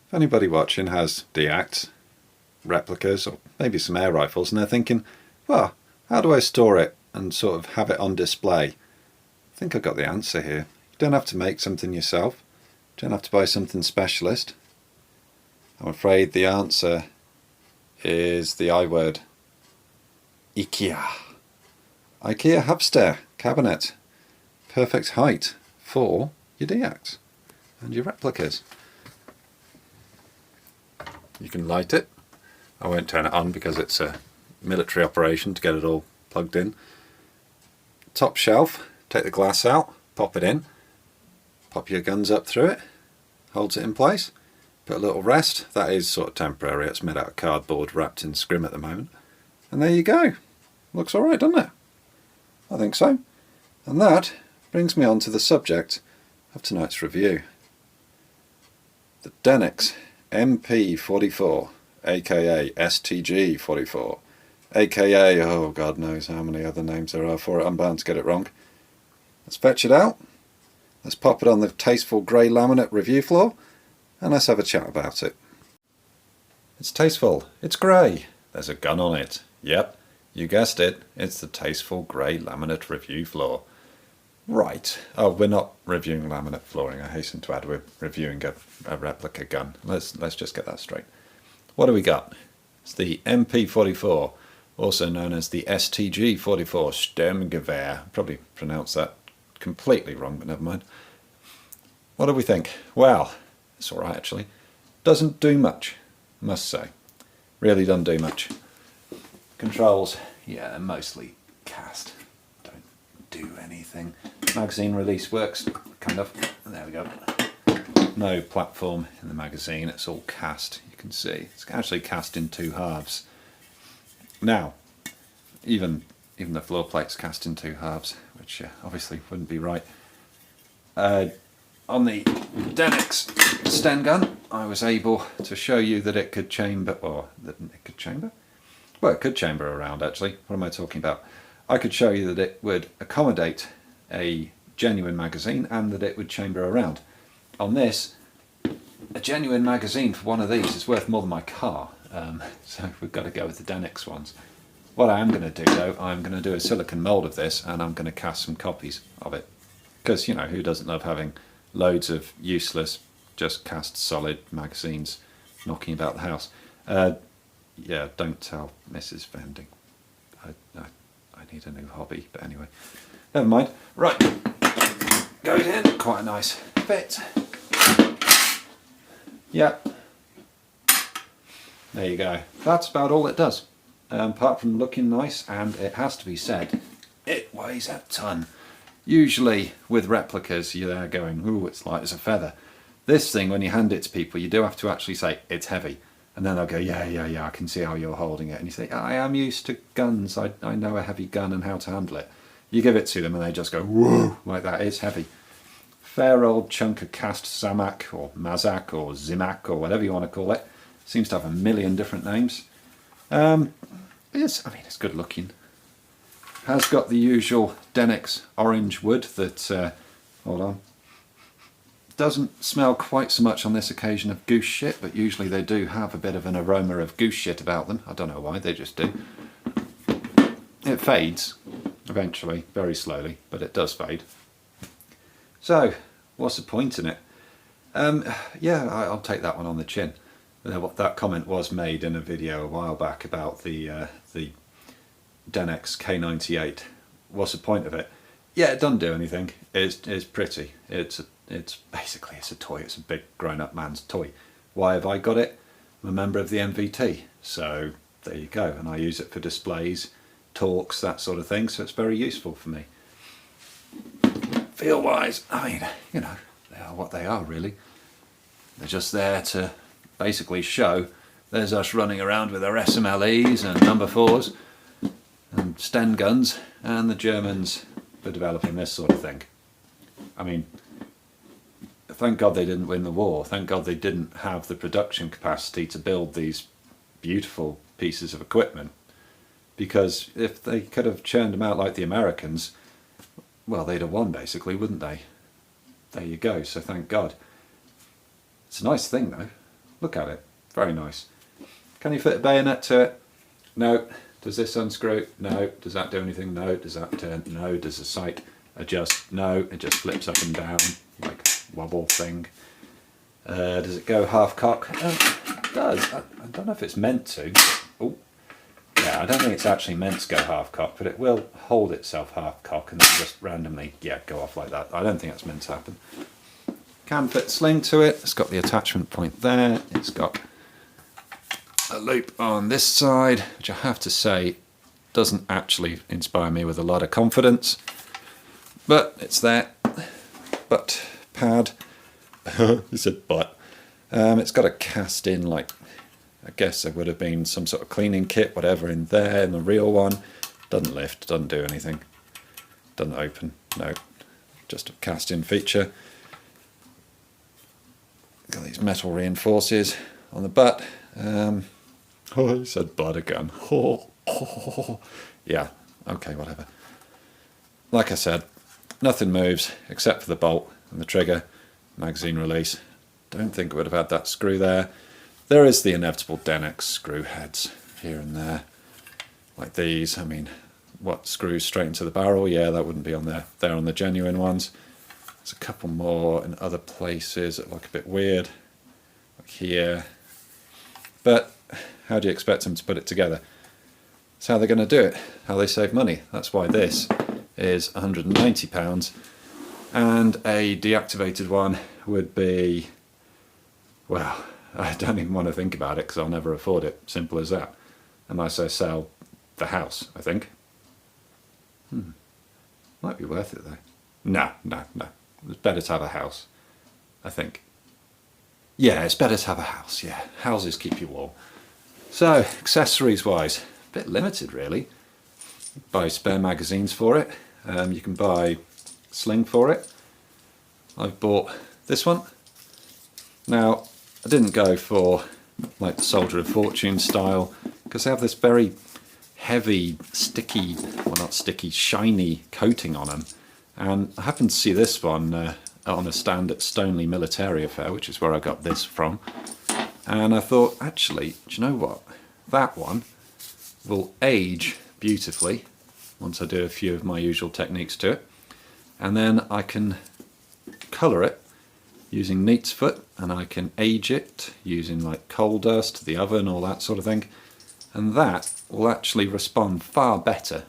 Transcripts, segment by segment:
If anybody watching has deacts, replicas, or maybe some air rifles, and they're thinking, well, how do I store it and sort of have it on display? I think I've got the answer here. You don't have to make something yourself. You don't have to buy something specialist. I'm afraid the answer is the I word. IKEA. IKEA Hubstair cabinet. Perfect height for your deacts and your replicas. You can light it. I won't turn it on because it's a military operation to get it all plugged in. Top shelf, take the glass out, pop it in, pop your guns up through it, holds it in place, put a little rest. That is sort of temporary, it's made out of cardboard wrapped in scrim at the moment. And there you go. Looks alright, doesn't it? I think so. And that brings me on to the subject of tonight's review. The Denix MP44, aka StG 44, aka, oh God knows how many other names there are for it, I'm bound to get it wrong. Let's fetch it out, let's pop it on the tasteful grey laminate review floor, and let's have a chat about it. It's tasteful, it's grey, there's a gun on it. Yep, you guessed it, it's the tasteful grey laminate review floor. Right, oh, we're not reviewing laminate flooring, I hasten to add, we're reviewing a replica gun. Let's just get that straight. What do we got? It's the MP44, also known as the StG 44 Sturmgewehr. Probably pronounced that completely wrong, but never mind. What do we think? Well, it's alright actually. Doesn't do much, must say. Really doesn't do much. Controls, yeah, they're mostly cast. Don't do anything. Magazine release works, kind of. There we go. No platform in the magazine, it's all cast. You can see it's actually cast in two halves. Now, even the floor plate's cast in two halves, which obviously wouldn't be right. On the Denix Sten gun, I was able to show you that it could chamber, or that it could chamber? Well, it could chamber around actually. What am I talking about? I could show you that it would accommodate a genuine magazine and that it would chamber around. On this, a genuine magazine for one of these is worth more than my car, so we've got to go with the Denix ones. What I am going to do though, I'm going to do a silicone mould of this and I'm going to cast some copies of it. Because, you know, who doesn't love having loads of useless, just cast solid magazines knocking about the house. Yeah, don't tell Mrs. Vending. I need a new hobby, but anyway. Never mind. Right, goes in, quite a nice fit. Yep. There you go. That's about all it does. Apart from looking nice, and it has to be said, it weighs a ton. Usually with replicas you're there going, ooh, it's light as a feather. This thing, when you hand it to people, you do have to actually say, it's heavy. And then they'll go, yeah, I can see how you're holding it. And you say, I am used to guns, I know a heavy gun and how to handle it. You give it to them and they just go, whoa, like that, it's heavy. Fair old chunk of cast Zamak or Mazak or Zimak or whatever you want to call it. Seems to have a million different names. It's good looking. Has got the usual Denix orange wood that, hold on, doesn't smell quite so much on this occasion of goose shit, but usually they do have a bit of an aroma of goose shit about them. I don't know why, they just do. It fades eventually, very slowly, but it does fade. So, what's the point in it? Yeah, I'll take that one on the chin. That comment was made in a video a while back about the Denix K98. What's the point of it? Yeah, it doesn't do anything. It's pretty. It's basically a toy. It's a big grown-up man's toy. Why have I got it? I'm a member of the NVT, so there you go. And I use it for displays, talks, that sort of thing. So it's very useful for me. Feel-wise, I mean, you know, they are what they are really. They're just there to basically show there's us running around with our SMLEs and number 4s and Sten guns, and the Germans for developing this sort of thing. I mean, thank God they didn't win the war. Thank God they didn't have the production capacity to build these beautiful pieces of equipment. Because if they could have churned them out like the Americans, well, they'd have won basically, wouldn't they? There you go, so thank God. It's a nice thing though. Look at it, very nice. Can you fit a bayonet to it? No. Does this unscrew? No. Does that do anything? No. Does that turn? No. Does the sight adjust? No. It just flips up and down like wobble thing. Does it go half cock? It does. I don't know if it's meant to. Oh, yeah, I don't think it's actually meant to go half cock, but it will hold itself half cock and then just randomly, yeah, go off like that. I don't think that's meant to happen. Can fit sling to it. It's got the attachment point there. It's got a loop on this side, which I have to say doesn't actually inspire me with a lot of confidence, but it's there. Butt pad. He said butt. It's got a cast in, like, I guess there would have been some sort of cleaning kit, whatever, in there, in the real one. Doesn't lift, doesn't do anything. Doesn't open, no. Just a cast in feature. Got these metal reinforces on the butt. Oh, he said butt again. Yeah, okay, whatever. Like I said, nothing moves except for the bolt and the trigger. Magazine release. Don't think it would have had that screw there. There is the inevitable Denix screw heads here and there, like these. I mean, what, screws straight into the barrel? Yeah, that wouldn't be on there. They're on the genuine ones. There's a couple more in other places that look a bit weird, like here. But how do you expect them to put it together? That's how they're going to do it, how they save money. That's why this is £190, and a deactivated one would be, well, I don't even want to think about it because I'll never afford it. Simple as that. Unless I sell the house, I think. Might be worth it though. No. It's better to have a house, I think. Yeah, it's better to have a house, yeah. Houses keep you warm. So, accessories wise, a bit limited really. Buy spare magazines for it. You can buy sling for it. I've bought this one. Now, I didn't go for like the Soldier of Fortune style because they have this very heavy, sticky, well not sticky, shiny coating on them. And I happened to see this one on a stand at Stoneleigh Military Affair, which is where I got this from. And I thought, actually, do you know what? That one will age beautifully once I do a few of my usual techniques to it. And then I can colour it using neat's foot, and I can age it using like coal dust, the oven, all that sort of thing. And that will actually respond far better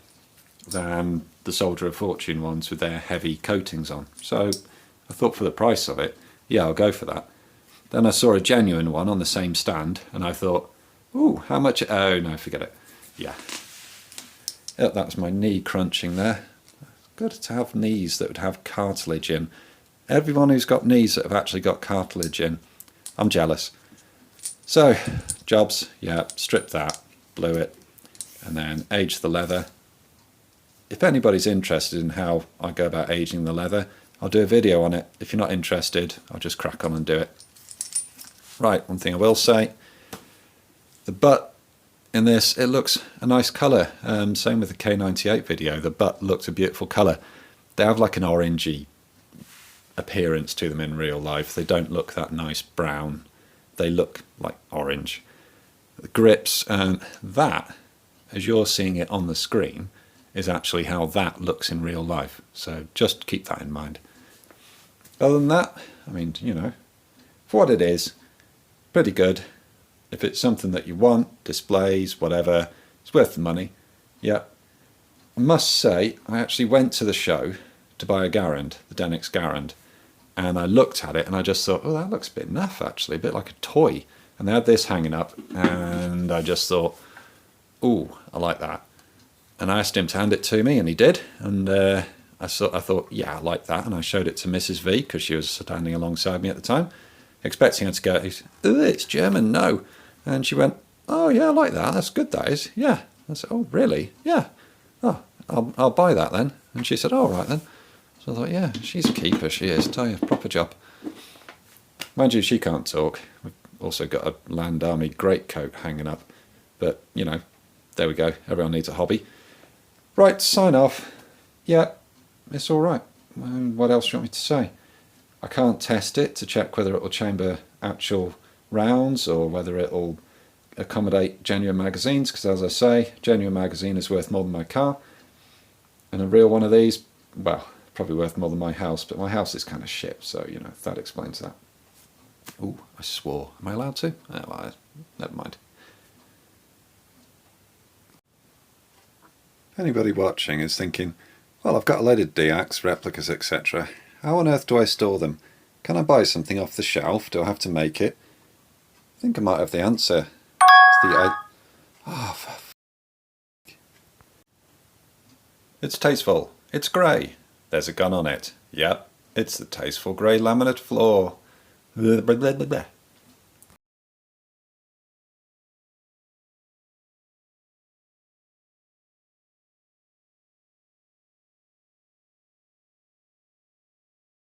than the Soldier of Fortune ones with their heavy coatings on. So I thought for the price of it, yeah, I'll go for that. Then I saw a genuine one on the same stand and I thought, ooh, how much? Oh no, forget it. Yeah. Yep, that was my knee crunching there. Good to have knees that would have cartilage in. Everyone who's got knees that have actually got cartilage in, I'm jealous. So, jobs, yeah, strip that, blue it, and then age the leather. If anybody's interested in how I go about aging the leather, I'll do a video on it. If you're not interested, I'll just crack on and do it. Right, one thing I will say, the butt in this, it looks a nice colour. Same with the K98 video, the butt looks a beautiful colour. They have like an orangey appearance to them in real life. They don't look that nice brown. They look like orange. The grips, and that, as you're seeing it on the screen, is actually how that looks in real life. So just keep that in mind. Other than that, I mean, you know, for what it is, pretty good. If it's something that you want, displays, whatever, it's worth the money. Yeah. I must say, I actually went to the show to buy a Garand, the Denix Garand, and I looked at it and I just thought, oh, that looks a bit naff actually, a bit like a toy. And they had this hanging up and I just thought, ooh, I like that. And I asked him to hand it to me and he did. And I thought, yeah, I like that. And I showed it to Mrs. V because she was standing alongside me at the time, expecting her to go, it's German, no. And she went, oh yeah, I like that. That's good, that is. Yeah. I said, oh, really? Yeah. Oh, I'll buy that then. And she said, oh, all right then. So I thought, yeah, she's a keeper, she is. Tell you, proper job. Mind you, she can't talk. We've also got a Land Army greatcoat hanging up. But, you know, there we go. Everyone needs a hobby. Right, sign off. Yeah, it's all right. What else do you want me to say? I can't test it to check whether it will chamber actual rounds or whether it'll accommodate genuine magazines, because as I say, genuine magazine is worth more than my car, and a real one of these, well, probably worth more than my house, but my house is kind of shit, so you know, that explains that. Ooh, I swore. Am I allowed to? Oh, well, never mind. Anybody watching is thinking, well, I've got a load of deacts, replicas, etc. How on earth do I store them? Can I buy something off the shelf? Do I have to make it? I think I might have the answer. It's tasteful. It's grey. There's a gun on it. Yep, it's the tasteful grey laminate floor. Blah, blah, blah, blah.